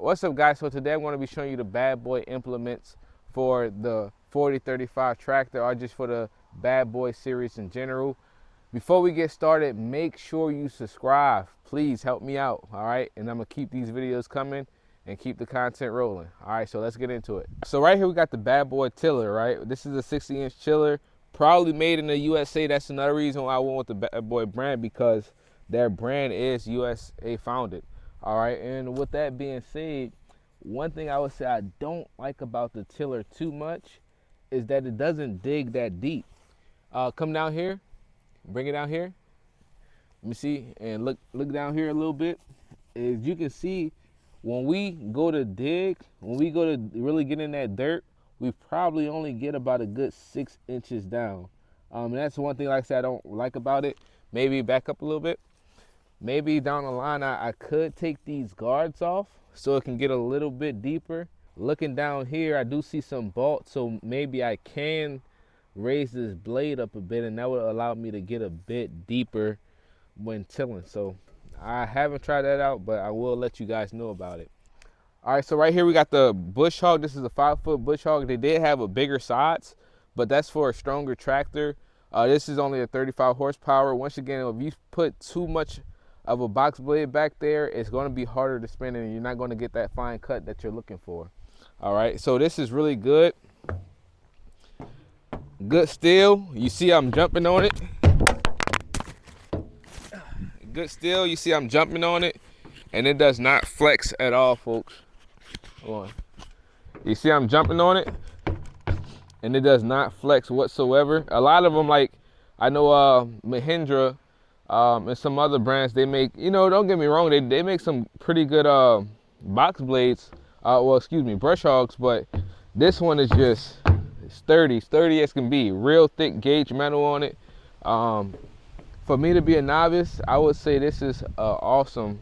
What's up, guys? So today I'm going to be showing you the bad boy implements for the 4035 tractor, or just for the bad boy series in general. Before we get started, make sure you subscribe. Please help me out, all right? And I'm gonna keep these videos coming and keep the content rolling. All right, so let's get into it. So right here we got the bad boy tiller, right? This is a 60-inch tiller, probably made in the USA. That's another reason why I went with the bad boy brand, because their brand is USA founded. All right, and with that being said, one thing I would say I don't like about the tiller too much is that it doesn't dig that deep. Come down here, bring it down here. Let me see, and look down here a little bit. As you can see, when we go to dig, when we go to really get in that dirt, we probably only get about a good 6 inches down. And that's one thing, like I said, I don't like about it. Maybe back up a little bit. Maybe down the line, I could take these guards off so it can get a little bit deeper. Looking down here, I do see some bolts, so maybe I can raise this blade up a bit, and that would allow me to get a bit deeper when tilling. So I haven't tried that out, but I will let you guys know about it. All right, so right here we got the Bush Hog. This is a 5-foot Bush Hog. They did have a bigger sides, but that's for a stronger tractor. This is only a 35 horsepower. Once again, if you put too much of a box blade back there, it's going to be harder to spin, and you're not going to get that fine cut that you're looking for. All right, so this is really good. Good steel. You see I'm jumping on it. Good steel. You see I'm jumping on it, and it does not flex at all, folks. Hold on. You see I'm jumping on it, and it does not flex whatsoever. A lot of them, like I know Mahindra and some other brands, they make, don't get me wrong, they make some pretty good box blades, brush hogs, but this one is just sturdy as can be. Real thick gauge metal on it. For me to be a novice, I would say this is awesome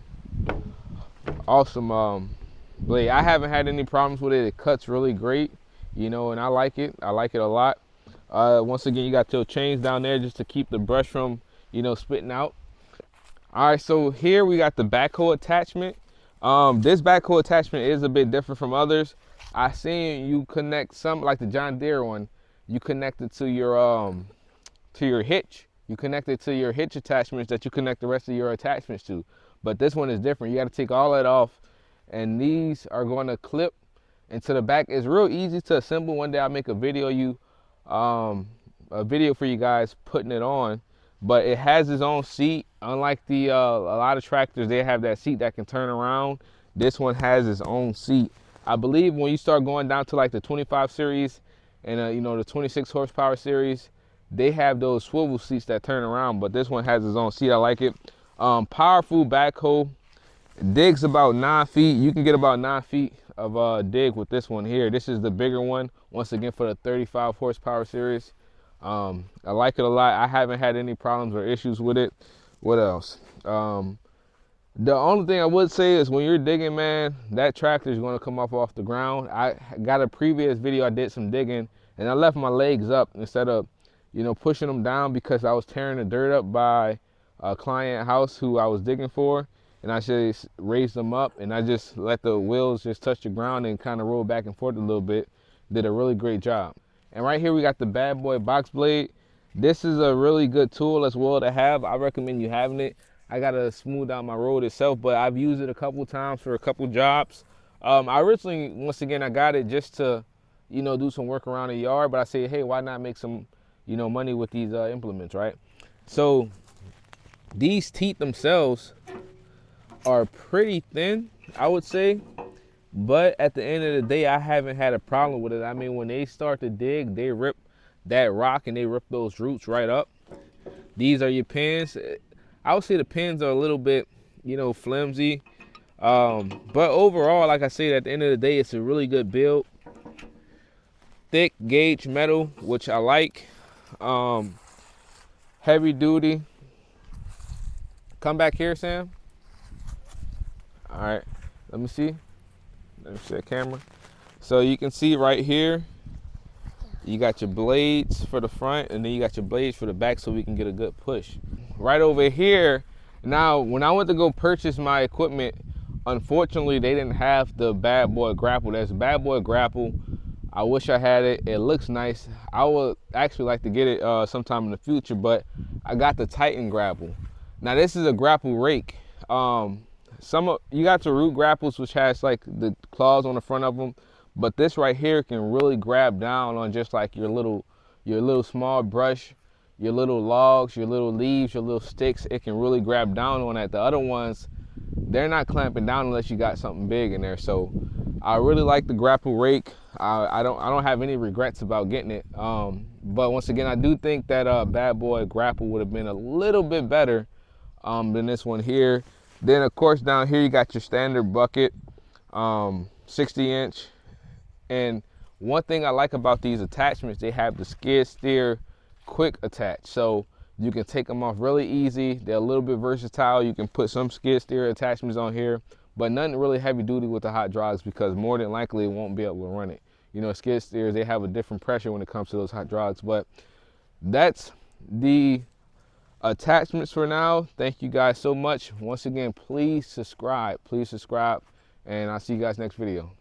blade. I haven't had any problems with it. It cuts really great, and I like it. I like it a lot. Once again, you got your chains down there just to keep the brush from spitting out. All right, so here we got the backhoe attachment. This backhoe attachment is a bit different from others. I seen you connect some, like the John Deere one, you connect it to your hitch. You connect it to your hitch attachments that you connect the rest of your attachments to. But this one is different. You got to take all that off, and these are going to clip into the back. It's real easy to assemble. One day I'll make a video for you guys putting it on. But it has its own seat. Unlike the a lot of tractors, they have that seat that can turn around. This one has its own seat. I believe when you start going down to like the 25 series and the 26 horsepower series, they have those swivel seats that turn around. But this one has its own seat. I like it. Powerful backhoe. Digs about 9 feet. You can get about 9 feet of dig with this one here. This is the bigger one. Once again, for the 35 horsepower series. I like it a lot. I haven't had any problems or issues with it. What else? The only thing I would say is when you're digging, man, that tractor is going to come off the ground. I got a previous video, I did some digging, and I left my legs up instead of, pushing them down, because I was tearing the dirt up by a client house who I was digging for, and I just raised them up, and I just let the wheels just touch the ground and kind of roll back and forth a little bit. Did a really great job. And right here we got the bad boy box blade. This is a really good tool as well to have. I recommend you having it. I gotta smooth out my road itself, but I've used it a couple times for a couple jobs. I originally, once again, I got it just to, do some work around the yard, but I say, hey, why not make some, money with these implements, right? So these teeth themselves are pretty thin, I would say. But at the end of the day, I haven't had a problem with it. I mean, when they start to dig, they rip that rock and they rip those roots right up. These are your pins. I would say the pins are a little bit, flimsy. But overall, like I said, at the end of the day, it's a really good build. Thick gauge metal, which I like. Heavy duty. Come back here, Sam. All right, let me see. Let me see the camera. So you can see right here, you got your blades for the front, and then you got your blades for the back, so we can get a good push. Right over here, now when I went to go purchase my equipment, Unfortunately, they didn't have the Bad Boy grapple. There's a Bad Boy grapple. I wish I had it. It looks nice. I would actually like to get it sometime in the future, but I got the Titan grapple. Now this is a grapple rake. You got the root grapples, which has like the claws on the front of them, but this right here can really grab down on just like your little small brush, your little logs, your little leaves, your little sticks. It can really grab down on that. The other ones, they're not clamping down unless you got something big in there. So I really like the grapple rake. I don't have any regrets about getting it. But once again, I do think that Bad Boy grapple would have been a little bit better than this one here. Then of course down here you got your standard bucket, 60-inch. And one thing I like about these attachments, they have the skid steer quick attach. So you can take them off really easy. They're a little bit versatile. You can put some skid steer attachments on here, but nothing really heavy duty with the hot drives because more than likely it won't be able to run it. You know, skid steers, they have a different pressure when it comes to those hot drives. But that's the attachments for now. Thank you guys so much. Once again, please subscribe, and I'll see you guys next video.